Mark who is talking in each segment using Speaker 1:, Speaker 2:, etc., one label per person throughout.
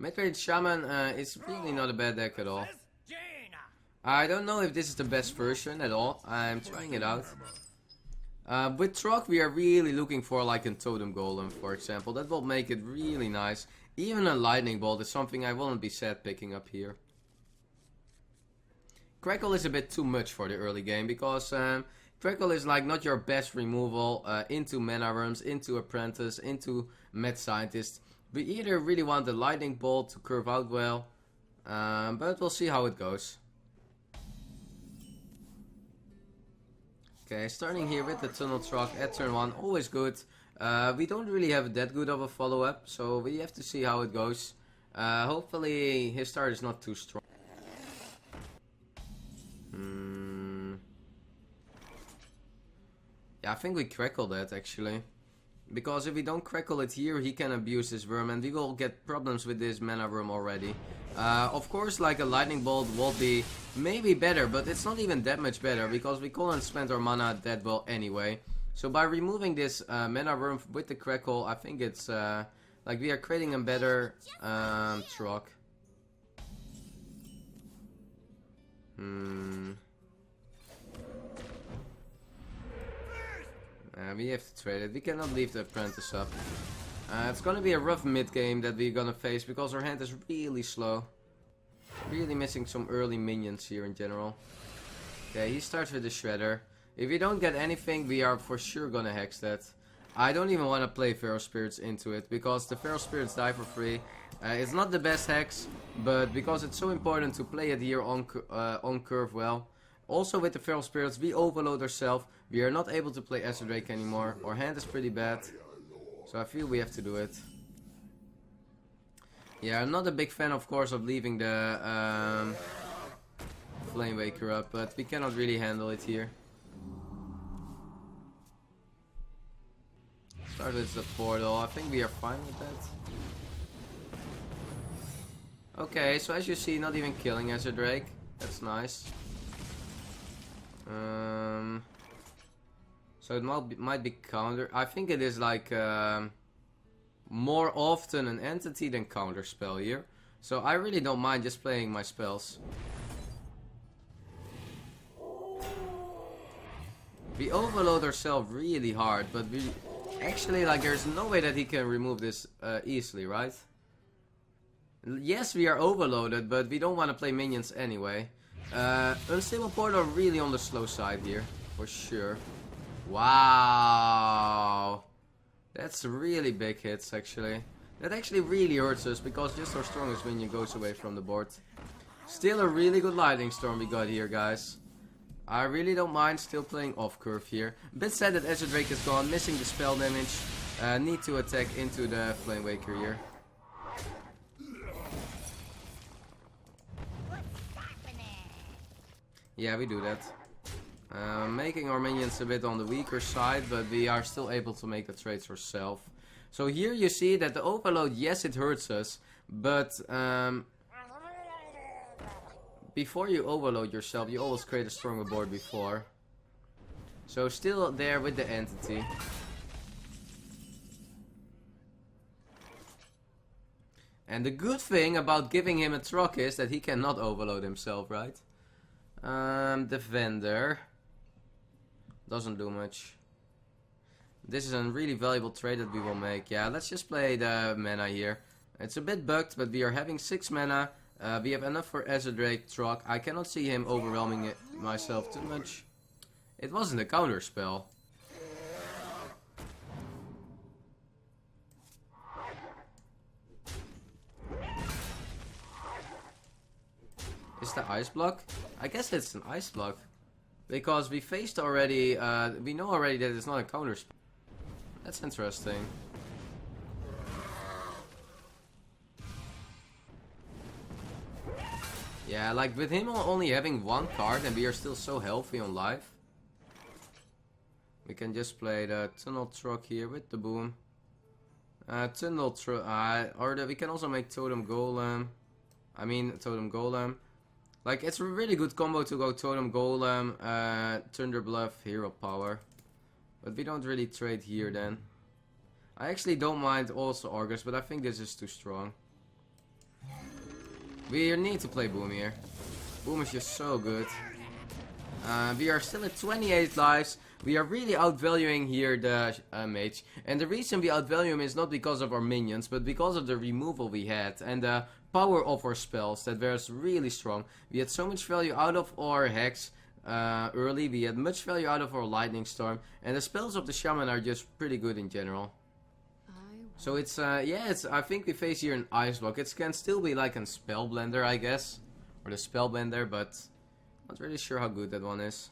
Speaker 1: Midrange Shaman is really not a bad deck at all. I don't know if this is the best version at all. I'm trying it out. With Troc we are really looking for like a Totem Golem, for example. That will make it really nice. Even a Lightning Bolt is something I wouldn't be sad picking up here. Crackle is a bit too much for the early game because Crackle is like not your best removal into Mana Worms, into Apprentice, into Mad Scientist. We either really want the Lightning Bolt to curve out well, but we'll see how it goes. Okay, starting here with the Tunnel Truck at turn 1, always good. We don't really have that good of a follow-up, so we have to see how it goes. Hopefully his start is not too strong. Yeah, I think we crackle that actually. Because if we don't crackle it here, he can abuse this worm and we will get problems with this mana worm already. Of course, like a lightning bolt will be maybe better, but it's not even that much better because we can't spend our mana that well anyway. So by removing this mana worm with the crackle, I think it's like we are creating a better truck. We have to trade it. We cannot leave the apprentice up. It's gonna be a rough mid game that we're gonna face because our hand is really slow. Really missing some early minions here in general. Okay, he starts with the shredder. If we don't get anything, we are for sure gonna hex that. I don't even want to play Feral Spirits into it because the Feral Spirits die for free. It's not the best hex, but because it's so important to play it here on curve well. Also with the Feral Spirits, we overload ourselves. We are not able to play Acid Drake anymore. Our hand is pretty bad. So I feel we have to do it. Yeah, I'm not a big fan, of course, of leaving the Flame Waker up, but we cannot really handle it here. Start with the portal. I think we are fine with that. Okay, so as you see, not even killing Acid Drake. That's nice. So it might be counter. I think it is like more often an entity than counter spell here. So I really don't mind just playing my spells. We overload ourselves really hard, but we actually like there's no way that he can remove this easily, right? Yes, we are overloaded, but we don't want to play minions anyway. Unstable Portal really on the slow side here, for sure. Wow, that's really big hits actually. That actually really hurts us because just our strongest minion goes away from the board. Still a really good Lightning Storm we got here, guys. I really don't mind still playing off curve here. Bit sad that Acid Drake is gone, missing the spell damage. Need to attack into the Flame Waker here. Yeah, we do that. Making our minions a bit on the weaker side, but we are still able to make the trades ourselves. So here you see that the overload, yes, it hurts us, but before you overload yourself, you always create a stronger board before. So still there with the entity. And the good thing about giving him a truck is that he cannot overload himself, right? Defender doesn't do much. This is a really valuable trade that we will make. Yeah, let's just play the mana here. It's a bit bugged, but we are having 6 mana. We have enough for Acid Drake truck. I cannot see him overwhelming it myself too much. It wasn't a counter spell. Is the ice block? I guess it's an ice block. Because we faced already, we know already that it's not a counter spell. That's interesting. Yeah, like with him only having 1 card and we are still so healthy on life. We can just play the Tunnel Truck here with the boom. Tunnel Truck, we can also make Totem Golem. Totem Golem. Like, it's a really good combo to go Totem Golem, Thunder Bluff, Hero Power. But we don't really trade here then. I actually don't mind also August, but I think this is too strong. We need to play Boom here. Boom is just so good. We are still at 28 lives. We are really outvaluing here the Mage. And the reason we outvalue him is not because of our minions, but because of the removal we had. And the power of our spells that was really strong. We had so much value out of our Hex early. We had much value out of our Lightning Storm. And the spells of the Shaman are just pretty good in general. So it's, I think we face here an Ice Block. It can still be like a Spellblender, I guess. Or the Spellbender, but not really sure how good that one is.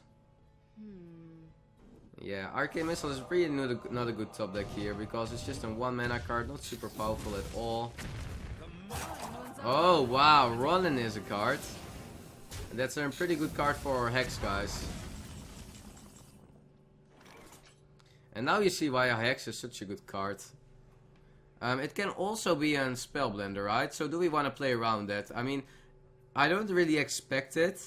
Speaker 1: Yeah, Arcane Missile is really not a good top deck here, because it's just a 1 mana card, not super powerful at all. Oh wow, Ronin is a card. That's a pretty good card for our Hex guys. And now you see why a Hex is such a good card. It can also be a Spellblender, right? So do we want to play around that? I mean, I don't really expect it.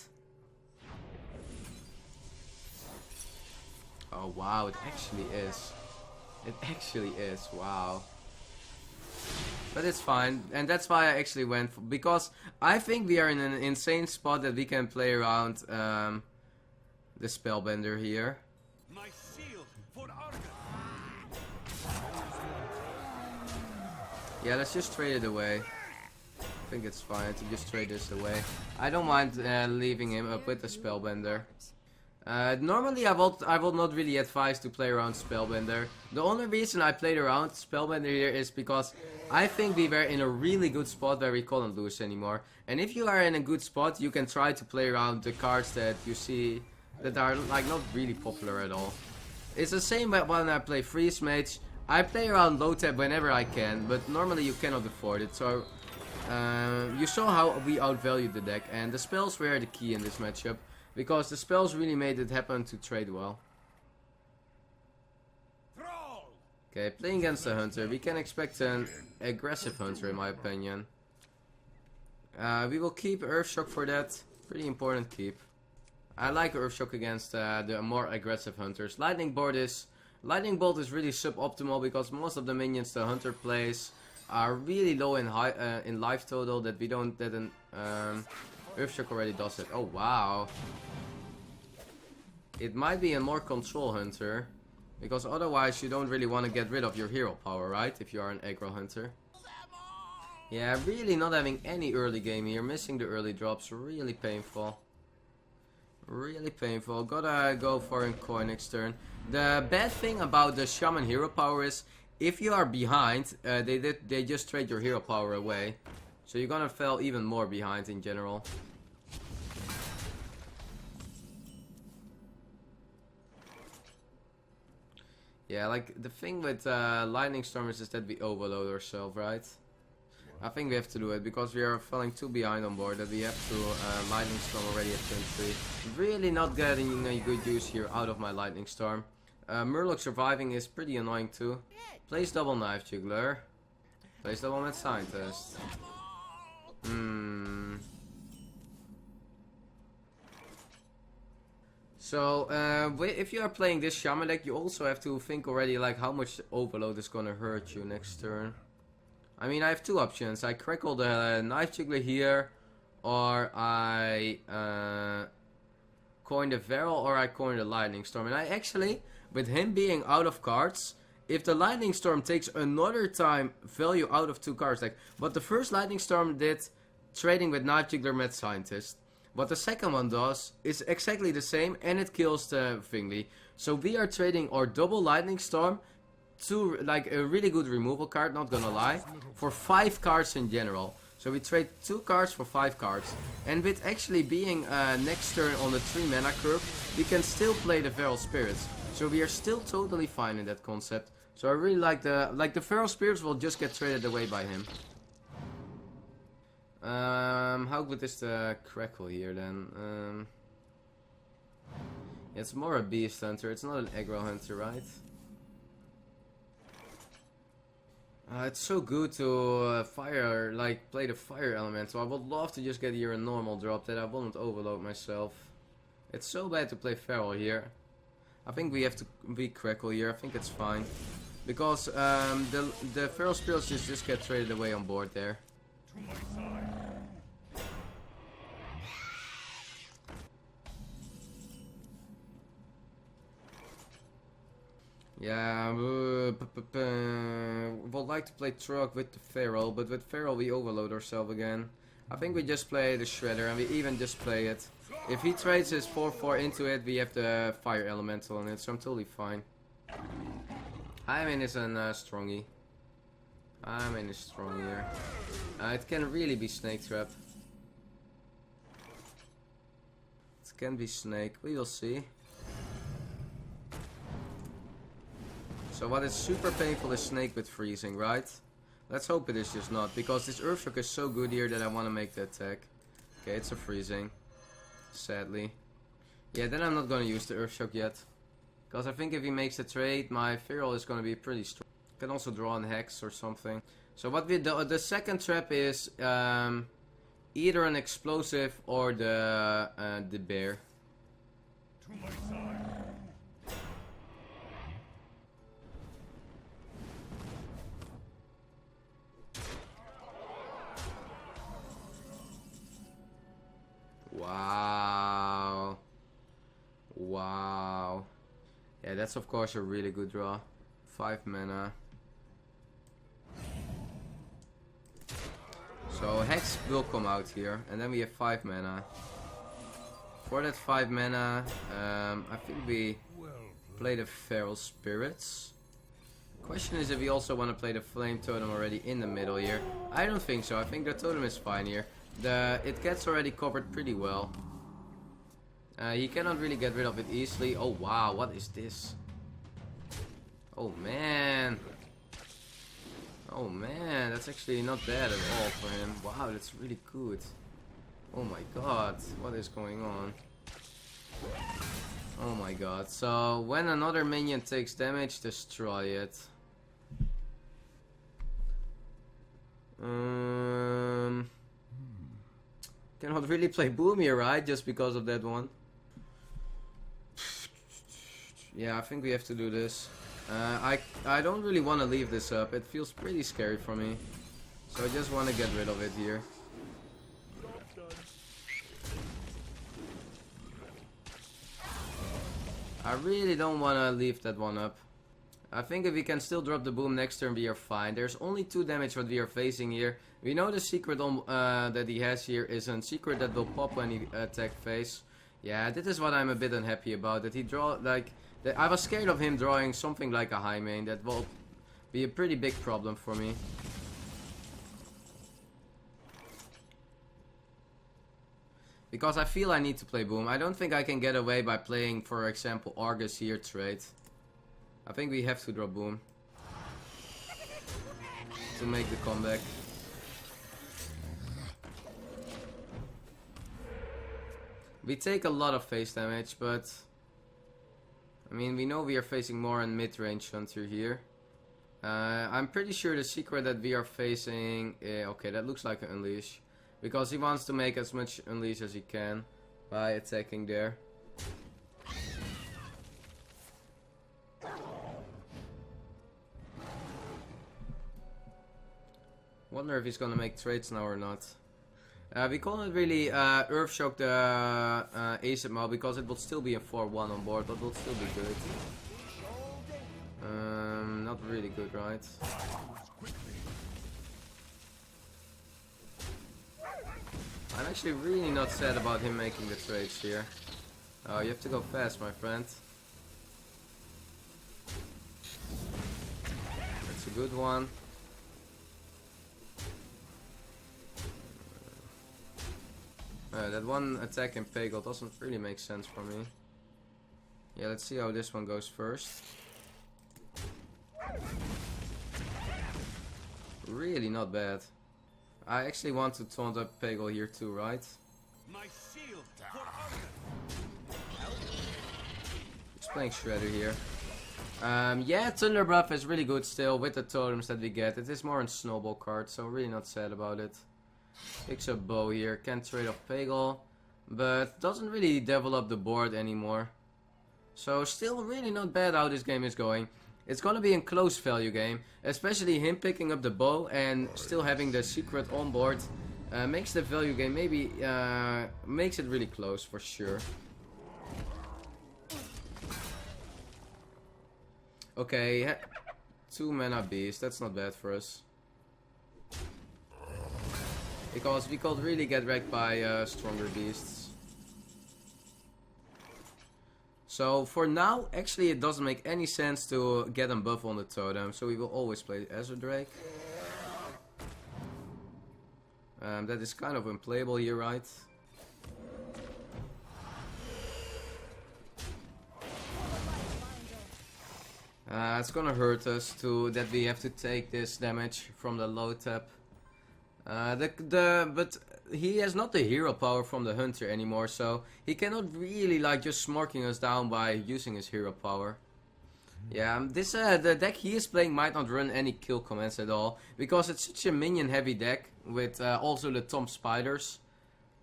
Speaker 1: Oh wow, it actually is. It actually is, wow. But it's fine, and that's why I actually went for, because I think we are in an insane spot that we can play around the Spellbender here. My shield for yeah, let's just trade it away. I think it's fine to just trade this away. I don't mind leaving him up with the Spellbender. Normally I will not really advise to play around Spellbender. The only reason I played around Spellbender here is because I think we were in a really good spot where we couldn't lose anymore. And if you are in a good spot, you can try to play around the cards that you see that are like not really popular at all. It's the same when I play Freeze Mage. I play around low tap whenever I can, but normally you cannot afford it. So you saw how we outvalued the deck, and the spells were the key in this matchup. Because the spells really made it happen to trade well. Okay, playing against a Hunter. We can expect an aggressive Hunter in my opinion. We will keep Earthshock for that. Pretty important keep. I like Earthshock against the more aggressive Hunters. Lightning Bolt is really suboptimal because most of the minions the Hunter plays are really low in life total that we don't Earthshock already does it. Oh wow. It might be a more control Hunter, because otherwise you don't really want to get rid of your hero power, right? If you are an aggro Hunter. Yeah, really not having any early game here. Missing the early drops. Really painful. Really painful. Gotta go for a coin next turn. The bad thing about the Shaman hero power is if you are behind, they just trade your hero power away. So you're gonna fall even more behind in general. Yeah, like the thing with Lightning Storm is that we overload ourselves, right? I think we have to do it because we are falling too behind on board that we have to Lightning Storm already at turn 3. Really not getting a good use here out of my Lightning Storm. Murloc surviving is pretty annoying too. Plays double Knife Juggler. Plays double Mad Scientist. So, if you are playing this Shaman deck, you also have to think already like how much overload is gonna hurt you next turn. I mean, I have two options. I crackle the Knife Juggler here, or I coin the Varel, or I coin the Lightning Storm. And I actually, with him being out of cards, if the Lightning Storm takes another time value out of 2 cards, like what the first Lightning Storm did, trading with Knife Juggler Mad Scientist, what the second one does is exactly the same, and it kills the thingy. So we are trading our double Lightning Storm to like a really good removal card, not gonna lie, for 5 cards in general. So we trade 2 cards for 5 cards. And with actually being next turn on the 3 mana curve, we can still play the Feral Spirits. So we are still totally fine in that concept. So I really like the Feral Spirits will just get traded away by him. How good is the Crackle here then? It's more a Beast Hunter, it's not an Aggro Hunter, right? It's so good to play the fire element, so I would love to just get here a normal drop that I won't overload myself. It's so bad to play Feral here. I think we have to be Crackle here, I think it's fine. Because the Feral Spirits just get traded away on board there. Yeah, would like to play truck with the Feral, but with Feral we overload ourselves again. I think we just play the Shredder and we even just play it. If he trades his 4-4 into it, we have the Fire Elemental on it, so I'm totally fine. I mean, it's a strongy. I mean, it's strong here. It can really be Snake Trap. It can be Snake, we will see. So what is super painful is Snake with freezing, right? Let's hope it is just not, because this Earthshock is so good here that I want to make the attack. Okay, it's a freezing. Sadly. Yeah, then I'm not going to use the Earthshock yet. Because I think if he makes the trade, my Feral is going to be pretty strong. Can also draw an Hex or something. So what we do, the second trap is either an explosive or the bear.
Speaker 2: To my side.
Speaker 1: Wow. Wow. Yeah, that's of course a really good draw. 5 mana. So Hex will come out here, and then we have 5 mana. For that 5 mana, I think we play the Feral Spirits. Question is if we also want to play the Flame Totem already in the middle here. I don't think so. I think the Totem is fine here. It gets already covered pretty well. He cannot really get rid of it easily. Oh wow, what is this? Oh man. Oh man, that's actually not bad at all for him. Wow, that's really good. Oh my god, what is going on? Oh my god, so when another minion takes damage, destroy it. Cannot really play Boom here, right? Just because of that one. Yeah, I think we have to do this. I don't really want to leave this up. It feels pretty scary for me. So I just want to get rid of it here. I really don't want to leave that one up. I think if we can still drop the Boom next turn, we are fine. There's only 2 damage what we are facing here. We know the secret that he has here is a secret that will pop when he attack phase. Yeah, this is what I'm a bit unhappy about. That he draw like... I was scared of him drawing something like a high main. That will be a pretty big problem for me. Because I feel I need to play Boom. I don't think I can get away by playing, for example, Argus here trade. I think we have to draw Boom to make the comeback. We take a lot of face damage, but I mean, we know we are facing more in mid-range Hunter here. I'm pretty sure the secret that we are facing... okay, that looks like an Unleash. Because he wants to make as much Unleash as he can by attacking there. Wonder if he's gonna make trades now or not. We cannot really Earthshock the ASAP Mal because it will still be a 4-1 on board, but will still be good. Not really good, right? I'm actually really not sad about him making the trades here. Oh, you have to go fast, my friend. That's a good one. That one attack in Pagel doesn't really make sense for me. Yeah, let's see how this one goes first. Really not bad. I actually want to taunt up Pagel here too, right?
Speaker 2: My shield for
Speaker 1: He's playing Shredder here. Yeah, Thunder buff is really good still with the totems that we get. It is more in snowball card, so really not sad about it. Picks up Bow here, can't trade off Pagel, but doesn't really develop the board anymore. So still really not bad how this game is going. It's gonna be a close value game, especially him picking up the bow and still having the secret on board makes the value game maybe makes it really close for sure. Okay, 2 mana beast, that's not bad for us. Because we could really get wrecked by stronger beasts. So for now, actually it doesn't make any sense to get a buff on the totem, so we will always play Azure Drake. That is kind of unplayable here, right? It's gonna hurt us too that we have to take this damage from the low tap. But he has not the hero power from the hunter anymore, so he cannot really like just smorking us down by using his hero power. Yeah, this the deck he is playing might not run any kill commands at all, because it's such a minion heavy deck with also the Tom Spiders,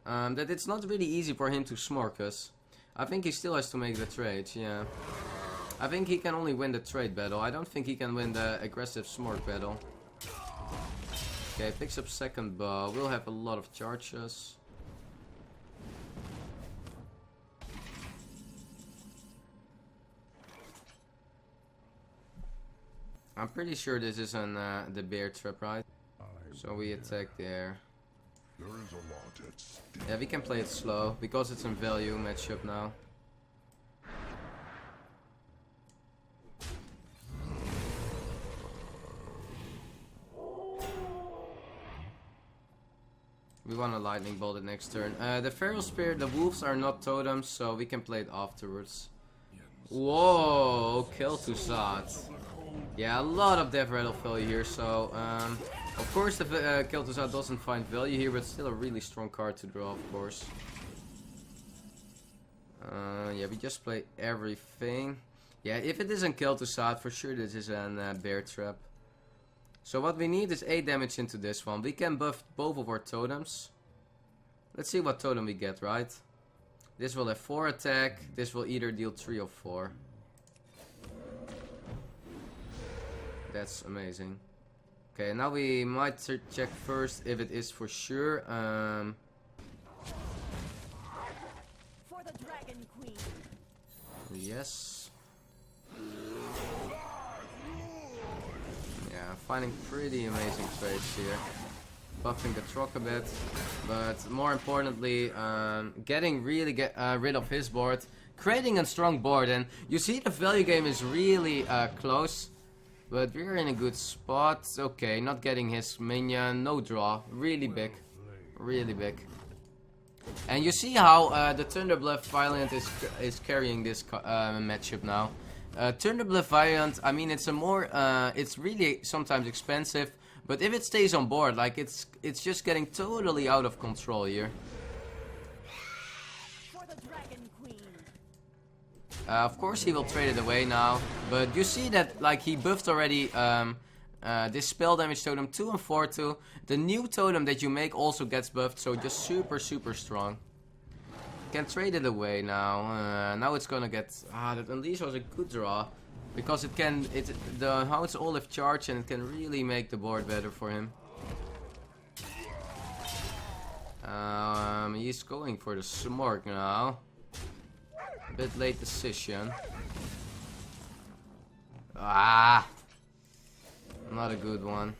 Speaker 1: that it's not really easy for him to smork us. I think he still has to make the trade, yeah. I think he can only win the trade battle. I don't think he can win the aggressive smork battle. Okay, picks up second bow. We'll have a lot of charges. I'm pretty sure this is on the bear trap, right? So we attack there.
Speaker 2: There is a lot at stake.
Speaker 1: Yeah, we can play it slow because it's in value matchup now. We want a lightning bolt the next turn. The feral spirit, the wolves are not totems, so we can play it afterwards. Whoa, kill to Zad. Yeah, a lot of death rattle value here, so of course the kill to Zad doesn't find value here, but still a really strong card to draw, of course. Yeah, we just play everything. Yeah, if it isn't kill to Zad, for sure this is a bear trap. So what we need is 8 damage into this one. We can buff both of our totems. Let's see what totem we get, right? This will have 4 attack. This will either deal 3 or 4. That's amazing. Okay, now we might check first if it is for sure.
Speaker 3: For the Dragon Queen.
Speaker 1: Yes. Yeah, finding pretty amazing trades here. Buffing the truck a bit, but more importantly, getting really rid of his board, creating a strong board, and you see the value game is really close, but we're in a good spot. Okay, not getting his minion, no draw, really big, really big. And you see how the Thunderbluff Valiant is carrying this matchup now. Thunderbluff Valiant, I mean, it's a more, it's really sometimes expensive, but if it stays on board, like it's just getting totally out of control here.
Speaker 3: For the Dragon Queen.
Speaker 1: Of course he will trade it away now, but you see that like he buffed already this spell damage totem 2 and 4-2. The new totem that you make also gets buffed, so just super strong. Can trade it away now. Now it's gonna get that Unleash was a good draw, because it can the Hound's Olive charge and it can really make the board better for him. He's going for the smork now. Bit late decision. Not a good one.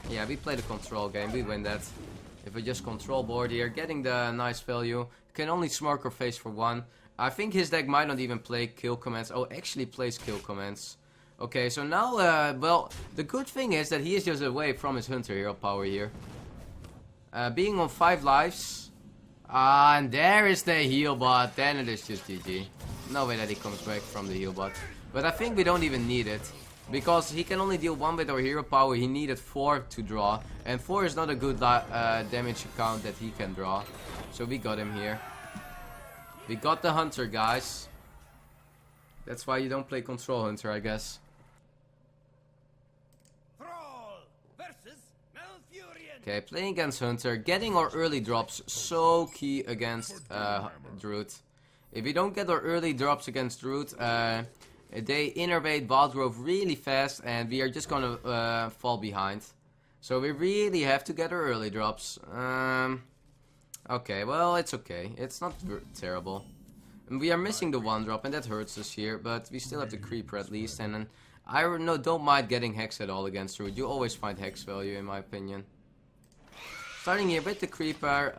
Speaker 1: Yeah, we play the control game, we win that. If we just control board here, getting the nice value. Can only smork or face for 1. I think his deck might not even play kill commands. Oh, actually plays kill commands. Okay, so now, well, the good thing is that he is just away from his hunter hero power here. Being on 5 lives. And there is the heal bot. Then it is just GG. No way that he comes back from the heal bot. But I think we don't even need it. Because he can only deal 1 with our hero power, he needed 4 to draw. And 4 is not a good damage account that he can draw. So we got him here. We got the hunter, guys. That's why you don't play control hunter, I guess.
Speaker 2: Thrall versus Malfurion.
Speaker 1: Okay, playing against hunter. Getting our early drops so key against Druid. If we don't get our early drops against Druid, they innervate Wildgrove really fast and we are just gonna fall behind. So we really have to get our early drops. Okay, well, it's okay. It's not terrible. And we are missing the 1-drop, and that hurts us here, but we still have the creeper at least, and then I don't mind getting hex at all against Druid. You always find hex value in my opinion. Starting here with the creeper,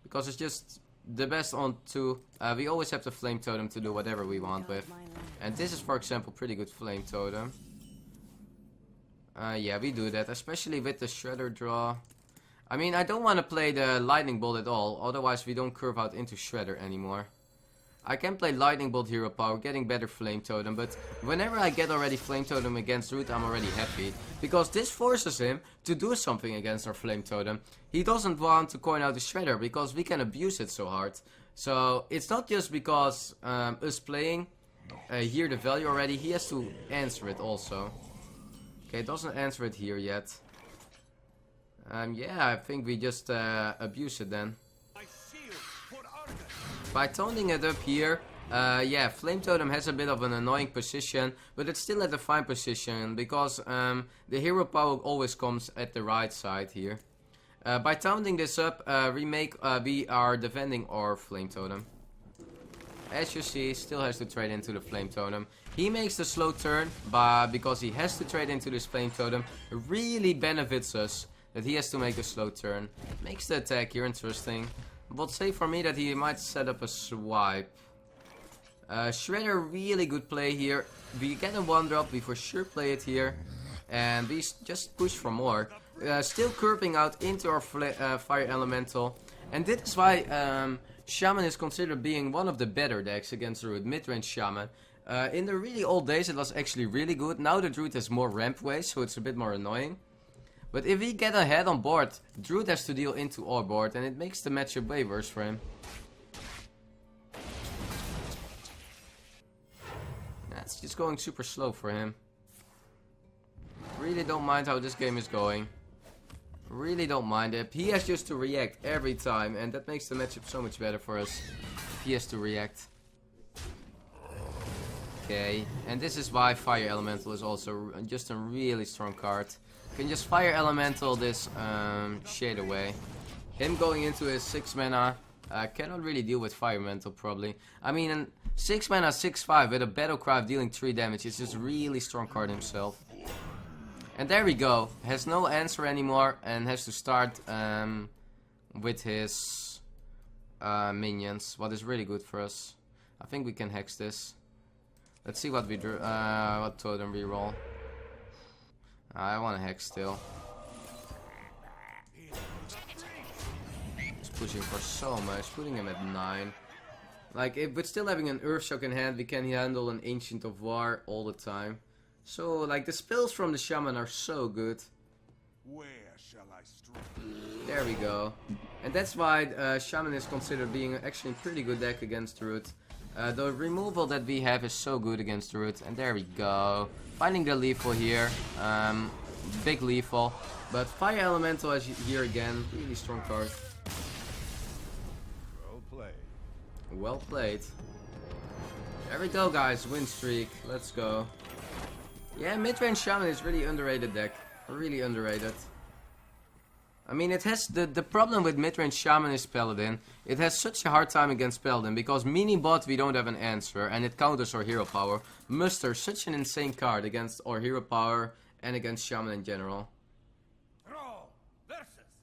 Speaker 1: because it's just the best on 2. We always have the flame totem to do whatever we want with. And this is, for example, pretty good flame totem. Yeah, we do that, especially with the shredder draw. I mean, I don't want to play the lightning bolt at all, otherwise we don't curve out into shredder anymore. I can play lightning bolt hero power, getting better flame totem, but whenever I get already flame totem against Druid, I'm already happy. Because this forces him to do something against our flame totem. He doesn't want to coin out the shredder, because we can abuse it so hard. So, it's not just because us playing hear the value already, he has to answer it also. Okay, it doesn't answer it here yet. Yeah, I think we just abuse it then. By toning it up here, yeah, Flame Totem has a bit of an annoying position, but it's still at a fine position, because the hero power always comes at the right side here. By toning this up, we are defending our Flame Totem. As you see, still has to trade into the Flame Totem. He makes the slow turn, but because he has to trade into this Flame Totem, it really benefits us that he has to make a slow turn. Makes the attack here interesting. But say for me that he might set up a swipe. Shredder, really good play here. We get a 1-drop, we for sure play it here. And we just push for more. Still curving out into our Fire Elemental. And this is why Shaman is considered being one of the better decks against Druid, Midrange Shaman. In the really old days it was actually really good. Now the Druid has more ramp ways, so it's a bit more annoying. But if we get ahead on board, Druid has to deal into our board, and it makes the matchup way worse for him. That's just going super slow for him. Really don't mind how this game is going. Really don't mind it. He has just to react every time, and that makes the matchup so much better for us. He has to react. Okay, and this is why Fire Elemental is also just a really strong card. Can just Fire Elemental this shade away. Him going into his 6 mana cannot really deal with Fire Elemental probably. I mean, in 6 mana 6/5 with a Battle Cry dealing 3 damage is just really strong card himself. And there we go. Has no answer anymore and has to start with his minions. What is really good for us. I think we can hex this. Let's see what we drew. What totem we roll. I want to hex still. He's pushing for so much, putting him at 9. Like, but still having an Earthshock in hand, we can handle an Ancient of War all the time. So, like, the spells from the Shaman are so good.
Speaker 2: Where shall I strike?
Speaker 1: There we go. And that's why Shaman is considered being actually a pretty good deck against Druid. The removal that we have is so good against Druid. And there we go. Finding the lethal here. Big lethal. But Fire Elemental is here again. Really strong card.
Speaker 2: Well played.
Speaker 1: Well played. There we go, guys. Win streak. Let's go. Yeah, Midrange Shaman is really underrated deck. Really underrated. I mean, it has the problem with Midrange Shaman is Paladin. It has such a hard time against Paladin because mini bot we don't have an answer and it counters our hero power. Muster, such an insane card against our hero power and against Shaman in general.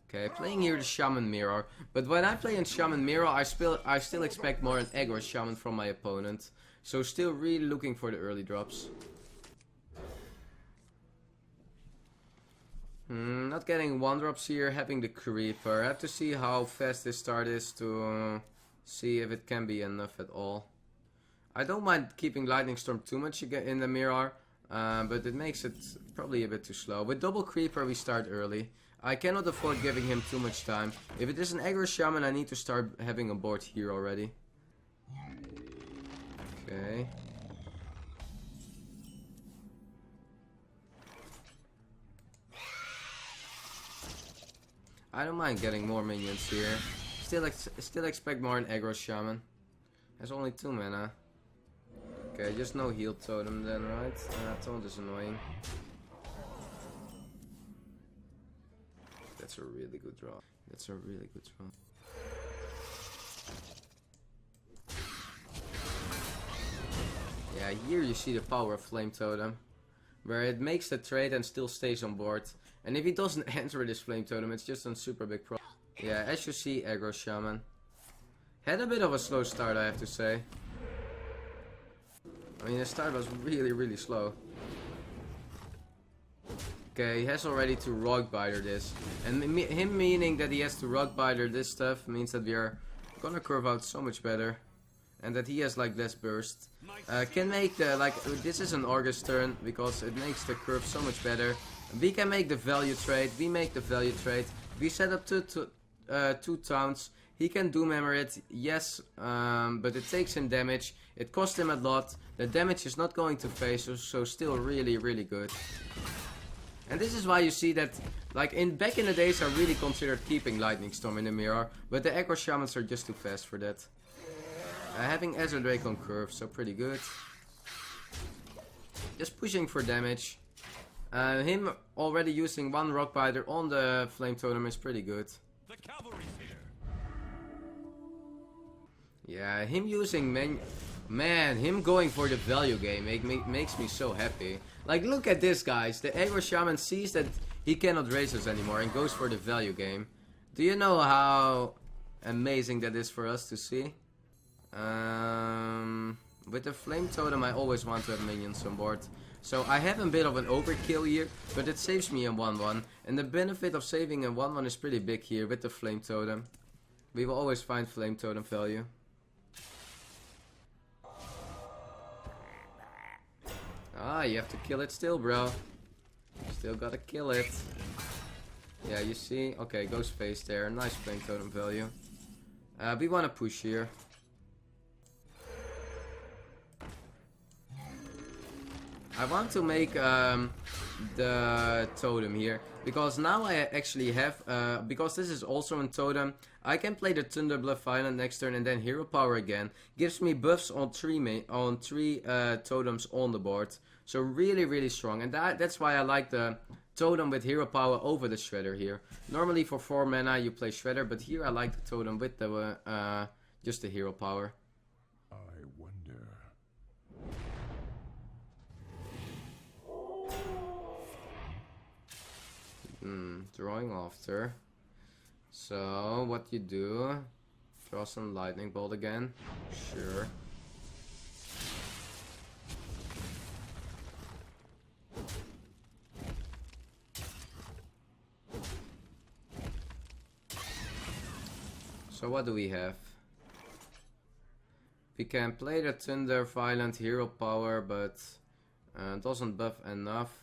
Speaker 1: Okay, playing here the Shaman Mirror. But when I play in Shaman Mirror, I still expect more an aggro Shaman from my opponent. So still really looking for the early drops. Not getting 1-drops here, having the Creeper. I have to see how fast this start is to see if it can be enough at all. I don't mind keeping Lightning Storm too much in the mirror, but it makes it probably a bit too slow. With double Creeper we start early. I cannot afford giving him too much time. If it is an aggro Shaman I need to start having a board here already. Okay. I don't mind getting more minions here. Still expect more an aggro Shaman. Has only 2 mana. Okay, just no heal totem then, right? Taunt is annoying. That's a really good draw. That's a really good draw. here you see the power of Flame Totem, where it makes the trade and still stays on board. And if he doesn't enter this Flame Totem, it's just a super big problem. Yeah, as you see, Aggro Shaman had a bit of a slow start, I have to say. I mean, the start was really slow. Okay, he has already to Rockbiter this. And him meaning that he has to Rockbiter this stuff means that we are gonna curve out so much better. And that he has like less burst. Can make the, like, this is an August turn because it makes the curve so much better. We can make the value trade, we make the value trade. We set up two towns. He can Doom Hammer it, yes, but it takes him damage. It costs him a lot. The damage is not going to phase, so still really good. And this is why you see that, like, back in the days I really considered keeping Lightning Storm in the mirror, but the Aggro Shamans are just too fast for that. Having Ezra Drake on curve, so pretty good. Just pushing for damage. Him already using one Rockbiter on the Flame Totem is pretty good.
Speaker 2: The cavalry's here.
Speaker 1: Yeah, him using him going for the value game makes me so happy. Like, look at this, guys. The Aggro Shaman sees that he cannot raise us anymore and goes for the value game. Do you know how amazing that is for us to see? With the Flame Totem, I always want to have minions on board. So I have a bit of an overkill here, but it saves me a 1-1. And the benefit of saving a 1-1 is pretty big here with the Flame Totem. We will always find Flame Totem value. Ah, you have to kill it still, bro. Still gotta kill it. Yeah, you see? Okay, goes face there. Nice Flame Totem value. We wanna push here. I want to make the totem here, because now I actually have, because this is also a totem, I can play the Thunder Bluff Violent next turn and then Hero Power again. Gives me buffs on three totems on the board. So really strong, and that's why I like the totem with Hero Power over the Shredder here. Normally for 4 mana you play Shredder, but here I like the totem with the just the Hero Power.
Speaker 2: I wonder.
Speaker 1: Drawing after. So what you do? Draw some Lightning Bolt again. Sure. So what do we have? We can play the Thunder Violent Hero Power, but doesn't buff enough.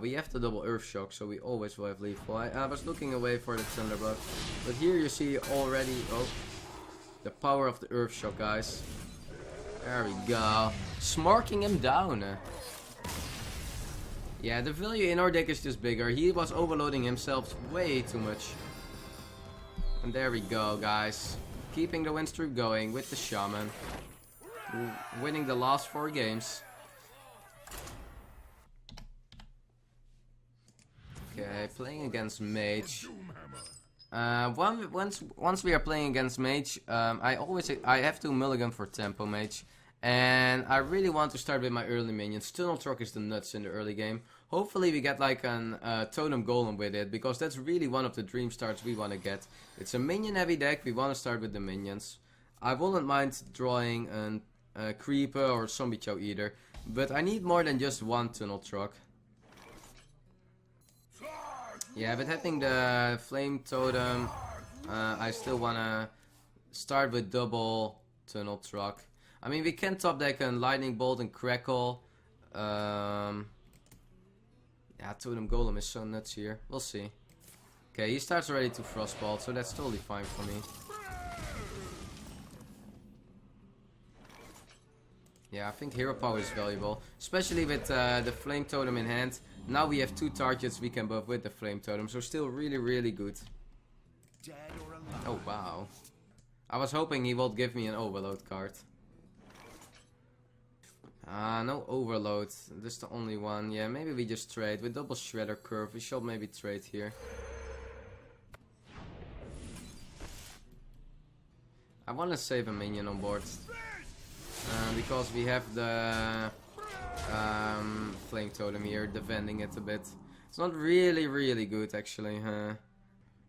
Speaker 1: We have the double Earth Shock, so we always will have lethal. I was looking away for the Thunder buff, but here you see already, oh, the power of the Earth Shock, guys. There we go. Smarking him down. Yeah, the value in our deck is just bigger. He was overloading himself way too much. And there we go, guys. Keeping the win streak going with the Shaman. Winning the last 4 games. Okay, playing against Mage. Once we are playing against Mage, I have to mulligan for Tempo Mage. And I really want to start with my early minions. Tunnel Truck is the nuts in the early game. Hopefully we get like an Totem Golem with it, because that's really one of the dream starts we want to get. It's a minion heavy deck, we want to start with the minions. I wouldn't mind drawing a Creeper or Zombie Chow either, but I need more than just one Tunnel Truck. Yeah, but having the Flame Totem, I still want to start with double Tunnel Truck. I mean, we can top deck a Lightning Bolt and Crackle. Yeah, Totem Golem is so nuts here. We'll see. Okay, he starts already to Frostbolt, so that's totally fine for me. Yeah, I think Hero Power is valuable, especially with the Flame Totem in hand. Now we have 2 targets we can buff with the Flame Totem, so still really good. Oh wow. I was hoping he would give me an Overload card. No Overload. This is the only one. Yeah, maybe we just trade. With double Shredder Curve, we should maybe trade here. I want to save a minion on board. Because we have the Flame Totem here, defending it a bit. It's not really good actually.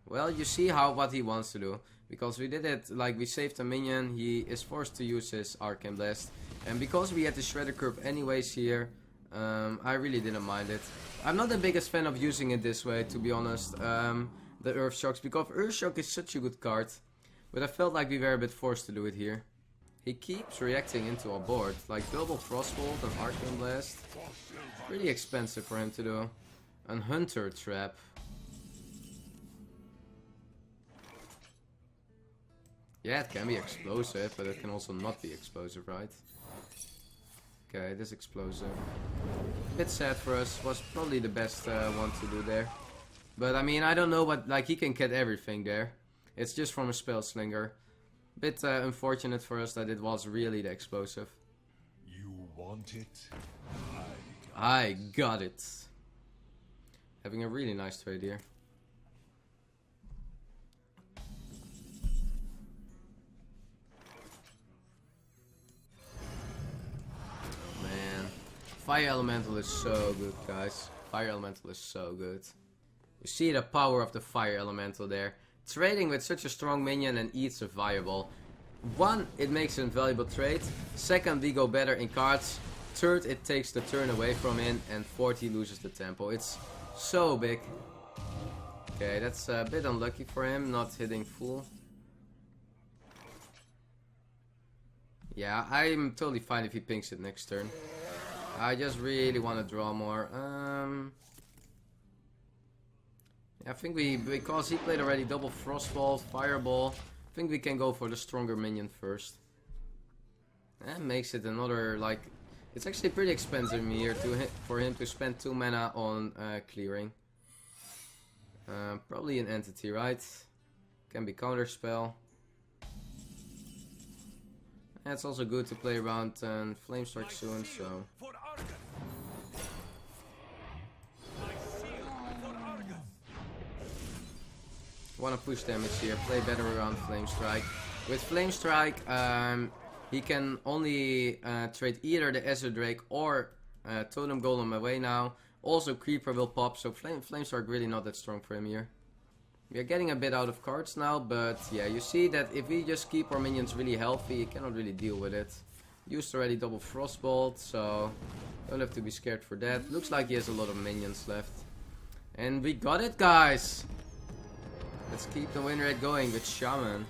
Speaker 1: Well, you see what he wants to do. Because we did it, like we saved a minion, he is forced to use his Arcane Blast. And because we had the Shredder Curve anyways here, I really didn't mind it. I'm not the biggest fan of using it this way, to be honest. The Earth Shocks, because Earth Shock is such a good card. But I felt like we were a bit forced to do it here. He keeps reacting into our board, like double Frostbolt and Arcane Blast. Pretty expensive for him to do. And Hunter Trap. Yeah, it can be explosive, but it can also not be explosive, right? Okay, it is explosive. Bit sad for us, was probably the best one to do there. But I mean, I don't know what, like he can get everything there. It's just from a Spell Slinger. Bit unfortunate for us that it was really the explosive.
Speaker 2: You want it?
Speaker 1: I got it. Having a really nice trade here. Fire Elemental is so good, guys. Fire Elemental is so good. You see the power of the Fire Elemental there. Trading with such a strong minion and eats a viable. One, it makes an invaluable trade. Second, we go better in cards. Third, it takes the turn away from him. And fourth, he loses the tempo. It's so big. Okay, that's a bit unlucky for him, not hitting full. Yeah, I'm totally fine if he pinks it next turn. I just really want to draw more. I think because he played already double Frostball, Fireball, I think we can go for the stronger minion first. That makes it another, like, it's actually pretty expensive here for him to spend 2 mana on clearing. Probably an entity, right? Can be counterspell. It's also good to play around Flame Strike soon, so. Wanna push damage here, play better around Flame Strike. With Flame Strike, he can only trade either the Azure Drake or Totem Golem away now. Also Creeper will pop, so Flame Strike really not that strong for him here. We are getting a bit out of cards now, but yeah, you see that if we just keep our minions really healthy, you cannot really deal with it. Used already double Frostbolt, so don't have to be scared for that. Looks like he has a lot of minions left. And we got it, guys! Let's keep the win rate going with Shaman.